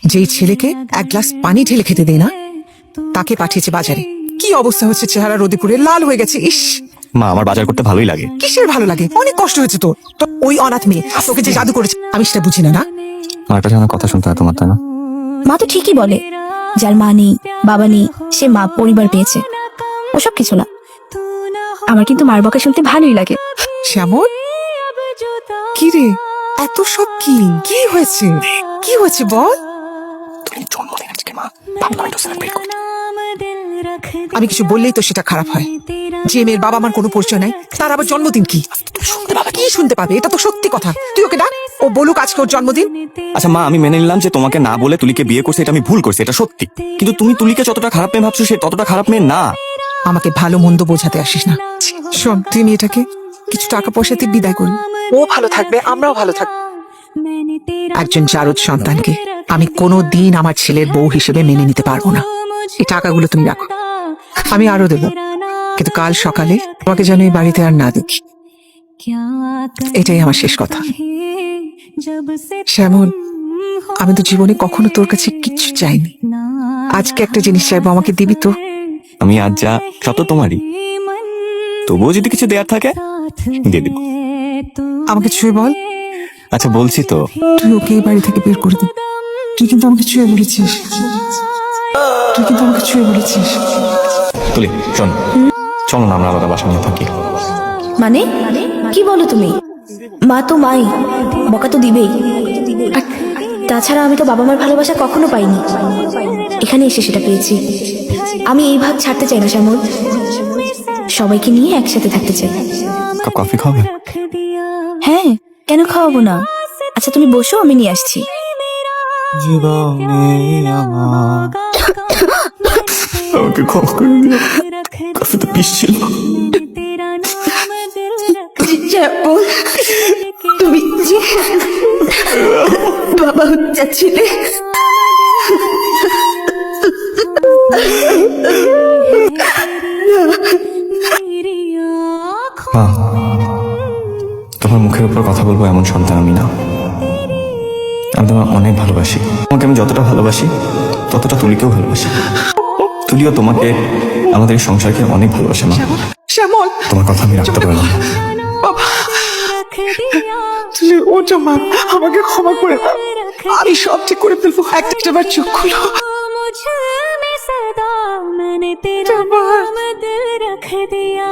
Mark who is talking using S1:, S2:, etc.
S1: যেই ছেলেকে এক গ্লাস পানি ঢেলে খেতে দেয় না, তাকে পাঠিয়েছে বাজারে। কি অবস্থা হচ্ছে, চেহারা রোদে পুড়ে লাল হয়ে গেছে। ইস
S2: মা, আমার বাজার করতে ভালোই লাগে।
S1: কিসের ভালো লাগে? অনেক কষ্ট হয়েছে তোর। তো ওই অনাথ মেয়ে তোকে যে জাদু করেছে, আমি সেটা বুঝি না। না,
S2: আমার কাছে আমার কথা শুনতে হয় তোমার, তাই না?
S3: মা তো ঠিকই বলে, যার মা নেই বাবা নেই সে মা পরিবার পেয়েছে, ওসব কিছু না। আমার কিন্তু মার বকা শুনতে ভালোই লাগে।
S1: শ্যামল, কি রে এত সব? কি কি হয়েছে? কি হয়েছে বল।
S2: তুমি জন্মদিন আজকে মা, ভাবলাম একটু সেলিব্রেট করি।
S1: আমি কিছু বললেই তো সেটা খারাপ হয়। যে মেয়ের বাবা আমার কোনো পরিচয় নাই, তার আবার জন্মদিন কি শুনতে পাবে? কি শুনতে পাবে? এটা তো সত্যি কথা। তুই ওকে ডাক, ও বলুক আজকে ওর জন্মদিন।
S2: আচ্ছা মা, আমি মেনে নিলাম যে তোমাকে না বলে তুলিকে বিয়ে করছে, এটা আমি ভুল করছি, এটা সত্যি। কিন্তু তুমি তুলিকে যতটা খারাপ মেয়ে ভাবছো, সে ততটা খারাপ মেয়ে না।
S1: আমাকে ভালো মন্দ বোঝাতে আসিস না। শোন, তুই মেয়েটাকে কিছু টাকা পয়সাতে বিদায় করবি, ও ভালো থাকবে, আমরাও ভালো থাকবো। একজন জারদ সন্তানকে আমি কোনো দিন আমার ছেলের বউ হিসেবে মেনে নিতে পারবো না। এই টাকাগুলো তুমি রাখো, আমি আরো দেবো, কিন্তু কাল সকালে তোমাকে যেন এই বাড়িতে আর না দেখি। এটাই আমার শেষ কথা। শ্যামল, আমি তো জীবনে কখনো তোর কাছে কিচ্ছু চাইনি। আজকে একটা জিনিস চাইবো, আমাকে দিবি তো?
S2: আমি আজ যা, সব তো তোমারই। তবুও যদি কিছু দেওয়ার থাকে দিয়ে দিব।
S1: আমাকে ছুঁয়ে বল।
S2: আচ্ছা বলছি তো।
S1: তুই ওকে এই বাড়ি থেকে বের করে দিবি। তুই কিন্তু আমাকে ছুঁয়ে বলেছিস, তুই কিন্তু আমাকে ছুঁয়ে বলেছিস।
S2: তুলি শোন, চলো না আমরা আলাদা বাসা নিয়ে থাকি।
S3: মানে কি বলো তুমি? মা তো মাই, বকা তো দিবেই। আর তাছাড়া আমি তো বাবা মার ভালোবাসা কখনো পাইনি, এখানে এসে সেটা পেয়েছি। আমি এই ভাগ ছাড়তে চাই না শ্যামল, সবাইকে নিয়ে একসাথে থাকতে চাই।
S2: কাপ কফি খাবে?
S3: হ্যাঁ, কেন খাওয়াবো না? আচ্ছা তুমি বসো, আমি নিয়ে আসছি।
S2: জীবনে আমার আমাকে ক্ষমা করে দিও, কফিতে বিষ ছিল।
S3: তুমি যে বাবা যাচ্ছিলে,
S2: মা, তোমার মুখের উপর কথা বলবো এমন সন্তান আমি না। আমি তোমার অনেক ভালোবাসি। তোমাকে আমি যতটা ভালোবাসি ততটা তুলিকেও ভালোবাসি। তুলিও তোমাকে, আমাদের এই সংসারকে অনেক ভালোবাসে মা।
S1: শ্যামল,
S2: তোমার কথা আমি রাখতে পারলাম না।
S1: বাবা তুই ওটা মা, আমাকে ক্ষমা করে দাও, আমি সব ঠিক করে ফেলবো। একটা বার চোখ খুলো।
S4: मैंने तेरा नाम दिल रख दिया।